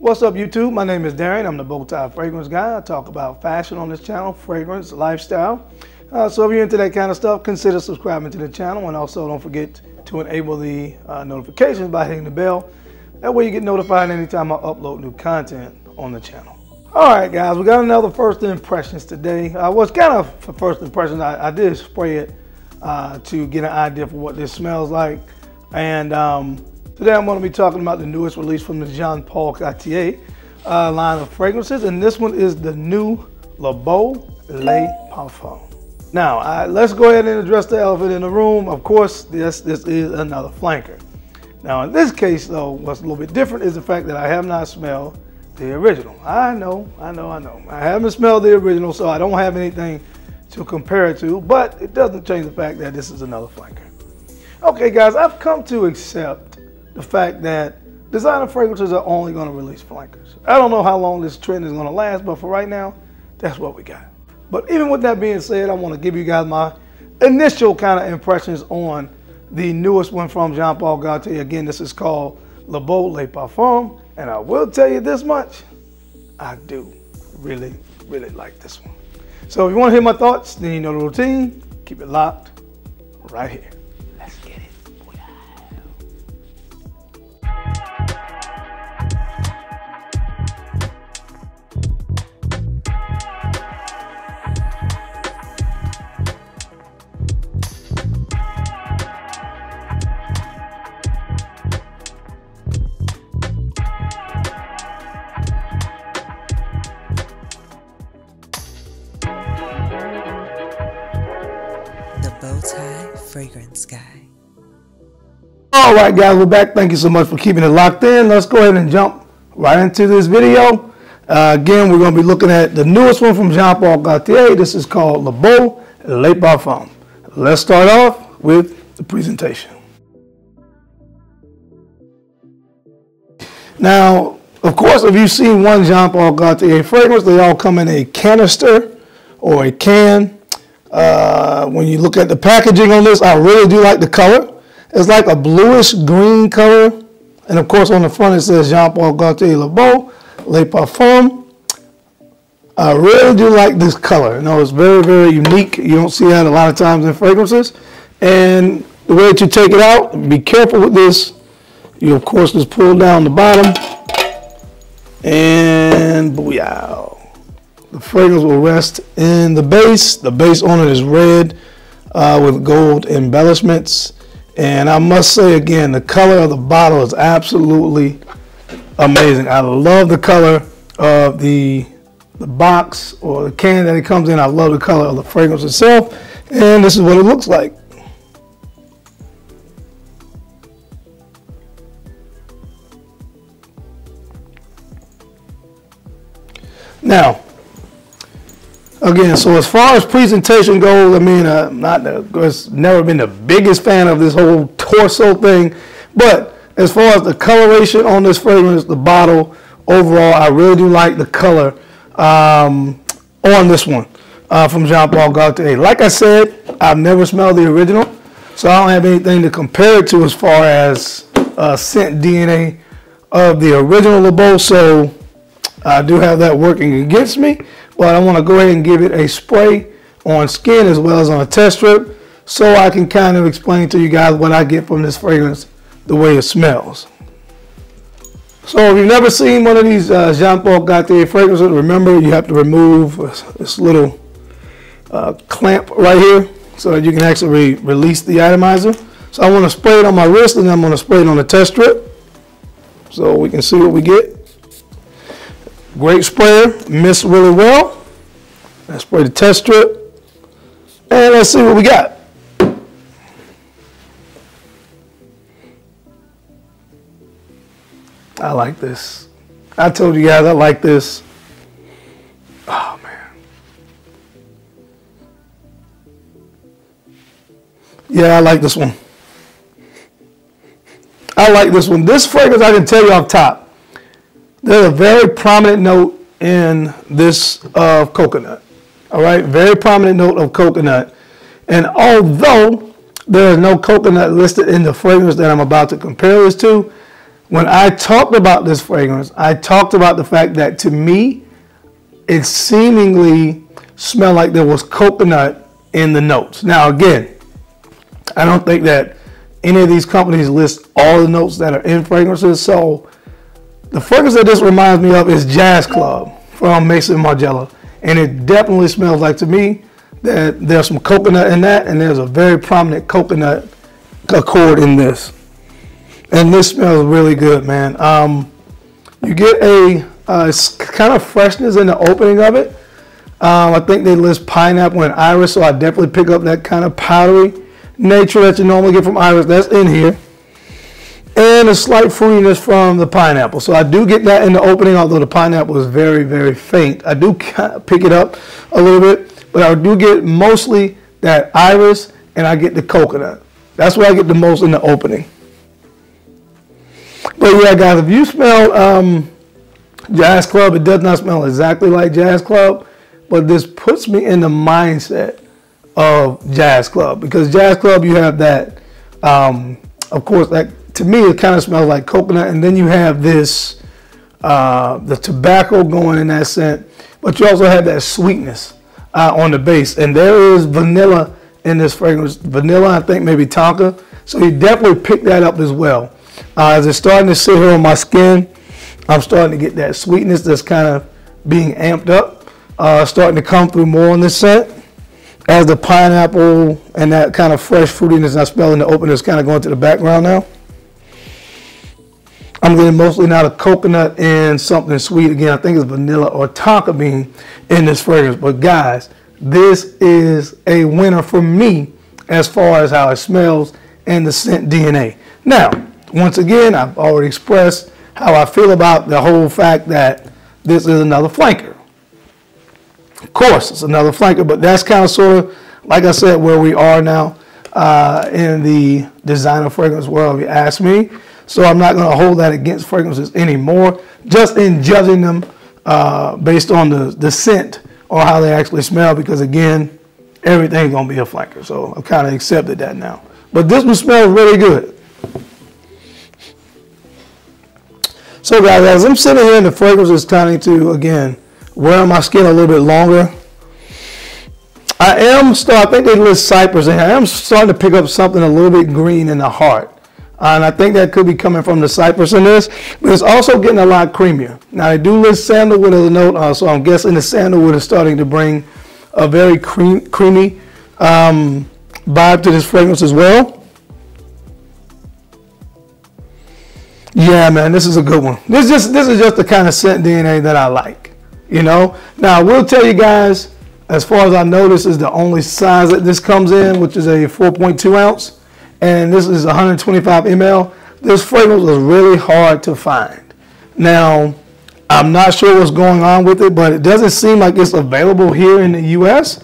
What's up, YouTube? My name is Darren. I'm the Bow Tie Fragrance Guy. I talk about fashion on this channel, fragrance, lifestyle. So if you're into that kind of stuff, consider subscribing to the channel, and also don't forget to enable the notifications by hitting the bell. That way you get notified anytime I upload new content on the channel. All right, guys, we got another first impressions today. What's kind of for first impressions, I did spray it to get an idea for what this smells like. And today I'm going to be talking about the newest release from the Jean Paul Gaultier line of fragrances, and this one is the new Beau Le Parfum. Now, let's go ahead and address the elephant in the room. Of course, this is another flanker. Now, in this case, though, what's a little bit different is the fact that I have not smelled the original. I know. I haven't smelled the original, so I don't have anything to compare it to, but it doesn't change the fact that this is another flanker. Okay, guys, I've come to accept the fact that designer fragrances are only going to release flankers. I don't know how long this trend is going to last, but for right now, that's what we got. But even with that being said, I want to give you guys my initial kind of impressions on the newest one from Jean Paul Gaultier. Again, this is called Beau Le Parfum, and I will tell you this much, I do really like this one. So if you want to hear my thoughts, then you know the routine. Keep it locked right here. Let's get it. Bow Tie Fragrance Guy. All right, guys, we're back. Thank you so much for keeping it locked in. Let's go ahead and jump right into this video. Again, we're going to be looking at the newest one from Jean Paul Gaultier. This is called Beau Le Parfum. Let's start off with the presentation. Now, of course, if you've seen one Jean Paul Gaultier fragrance, they all come in a canister or a can. When you look at the packaging on this, I really do like the color. It's like a bluish green color. And of course on the front it says Jean Paul Gaultier Beau Le Parfum. I really do like this color. You know, it's very unique. You don't see that a lot of times in fragrances. And the way that you take it out, be careful with this. You of course just pull down the bottom and booyah. The fragrance will rest in the base. The base on it is red with gold embellishments. And I must say again, the color of the bottle is absolutely amazing. I love the color of the box or the can that it comes in. I love the color of the fragrance itself. And this is what it looks like. Now, again, so as far as presentation goes, I mean, it's never been the biggest fan of this whole torso thing, but as far as the coloration on this fragrance, the bottle, overall, I really do like the color on this one from Jean Paul Gaultier. Like I said, I've never smelled the original, so I don't have anything to compare it to as far as scent DNA of the original Beau, so I do have that working against me. But I want to go ahead and give it a spray on skin as well as on a test strip so I can kind of explain to you guys what I get from this fragrance, the way it smells. So if you've never seen one of these Jean Paul Gaultier fragrances, remember you have to remove this little clamp right here so that you can actually release the atomizer. So I want to spray it on my wrist and then I'm going to spray it on the test strip so we can see what we get. Great sprayer, mixed really well. Let's spray the test strip, and let's see what we got. I like this. I told you guys I like this. Oh man. Yeah, I like this one. I like this one. This fragrance, I can tell you off top, there's a very prominent note in this of coconut. All right, very prominent note of coconut. And although there is no coconut listed in the fragrance that I'm about to compare this to, When I talked about this fragrance, I talked about the fact that to me, it seemingly smelled like there was coconut in the notes. Now again, I don't think that any of these companies list all the notes that are in fragrances. So the fragrance that this reminds me of is Jazz Club from Maison Margiela. And it definitely smells like, to me, that there's some coconut in that, and there's a very prominent coconut accord in this. And this smells really good, man. You get a kind of freshness in the opening of it. I think they list pineapple and iris, so I definitely pick up that kind of powdery nature that you normally get from iris. That's in here. And a slight fruitiness from the pineapple. So I do get that in the opening, although the pineapple is very, very faint. I do pick it up a little bit, but I do get mostly that iris, and I get the coconut. That's what I get the most in the opening. But yeah, guys, if you smell Jazz Club, it does not smell exactly like Jazz Club, but this puts me in the mindset of Jazz Club, because Jazz Club, you have that, of course, that to me it kind of smells like coconut, and then you have this, the tobacco going in that scent, but you also have that sweetness on the base, and there is vanilla in this fragrance. Vanilla, I think maybe tonka, so you definitely pick that up as well. As it's starting to sit here on my skin, I'm starting to get that sweetness that's kind of being amped up, starting to come through more on this scent, as the pineapple and that kind of fresh fruitiness I smell in the opening is kind of going to the background now. I'm getting mostly now the coconut and something sweet. Again, I think it's vanilla or tonka bean in this fragrance. But guys, this is a winner for me as far as how it smells and the scent DNA. Now, once again, I've already expressed how I feel about the whole fact that this is another flanker. Of course, it's another flanker, but that's kind of sort of, like I said, where we are now in the designer fragrance world, if you ask me. So I'm not going to hold that against fragrances anymore, just in judging them based on the scent or how they actually smell, because again, everything's going to be a flanker. So I've kind of accepted that now. But this one smells really good. So guys, as I'm sitting here and the fragrance is starting to, again, wear on my skin a little bit longer, I think they list cypress in here. I am starting to pick up something a little bit green in the heart. And I think that could be coming from the cypress in this, but it's also getting a lot creamier. Now, they do list sandalwood as a note, so I'm guessing the sandalwood is starting to bring a very creamy vibe to this fragrance as well. Yeah, man, this is a good one. This is just the kind of scent DNA that I like, you know. Now, I will tell you guys, as far as I know, this is the only size that this comes in, which is a 4.2 ounce. And this is 125 ml. This fragrance was really hard to find. Now, I'm not sure what's going on with it, but it doesn't seem like it's available here in the US.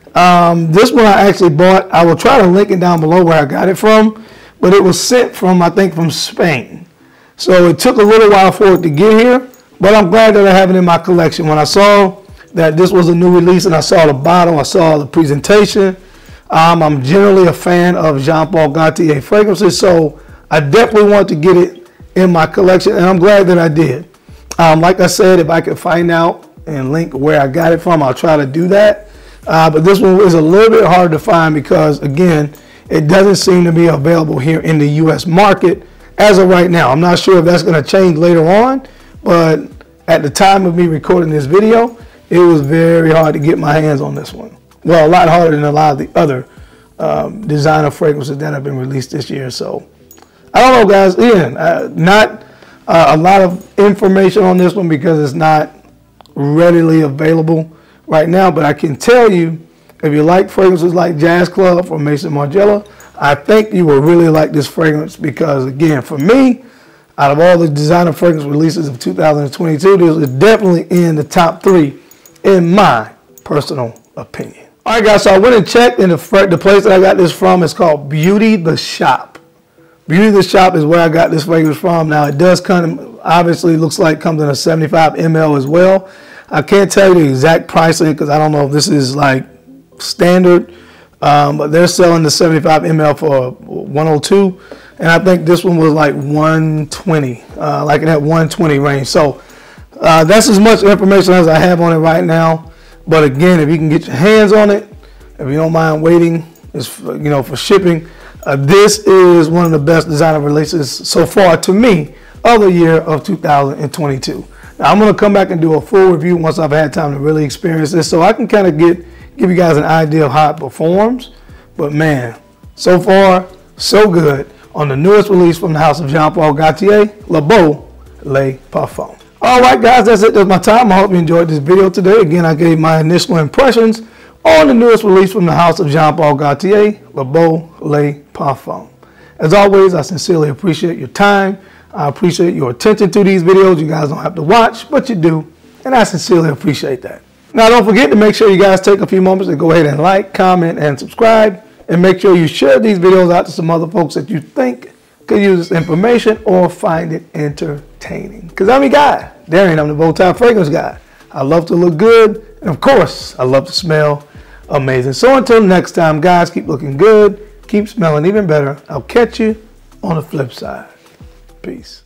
This one I actually bought. I will try to link it down below where I got it from, but it was sent from, I think, from Spain. So it took a little while for it to get here, but I'm glad that I have it in my collection. When I saw that this was a new release and I saw the bottle, I saw the presentation, I'm generally a fan of Jean Paul Gaultier fragrances, so I definitely want to get it in my collection, and I'm glad that I did. Like I said, if I could find out and link where I got it from, I'll try to do that. But this one is a little bit hard to find because, again, it doesn't seem to be available here in the U.S. market as of right now. I'm not sure if that's going to change later on, but at the time of me recording this video, it was very hard to get my hands on this one. Well, a lot harder than a lot of the other designer fragrances that have been released this year. So, I don't know, guys. Again, not a lot of information on this one because it's not readily available right now. But I can tell you, if you like fragrances like Jazz Club from Maison Margiela, I think you will really like this fragrance because, again, for me, out of all the designer fragrance releases of 2022, this is definitely in the top 3 in my personal opinion. All right, guys, so I went and checked, and the place that I got this from is called Beauty the Shop. Beauty the Shop is where I got this fragrance from. Now, it does come, obviously, looks like comes in a 75 ml as well. I can't tell you the exact pricing because I don't know if this is like standard, but they're selling the 75 ml for $102, and I think this one was like 120, like in that 120 range. So that's as much information as I have on it right now. But again, if you can get your hands on it, if you don't mind waiting, for shipping, this is one of the best designer releases so far to me of the year of 2022. Now I'm going to come back and do a full review once I've had time to really experience this, so I can kind of give you guys an idea of how it performs. But man, so far so good on the newest release from the house of Jean Paul Gaultier, Beau Le Parfum. All right, guys, that's it. That's my time. I hope you enjoyed this video today. Again, I gave my initial impressions on the newest release from the house of Jean Paul Gaultier, Beau Le Parfum. As always, I sincerely appreciate your time. I appreciate your attention to these videos. You guys don't have to watch, but you do, and I sincerely appreciate that. Now, don't forget to make sure you guys take a few moments to go ahead and like, comment, and subscribe, and make sure you share these videos out to some other folks that you think could use this information or find it entertaining. Because I'm your guy, Darian. I'm the bow tie fragrance guy. I love to look good, and of course, I love to smell amazing. So until next time, guys, keep looking good, keep smelling even better. I'll catch you on the flip side. Peace.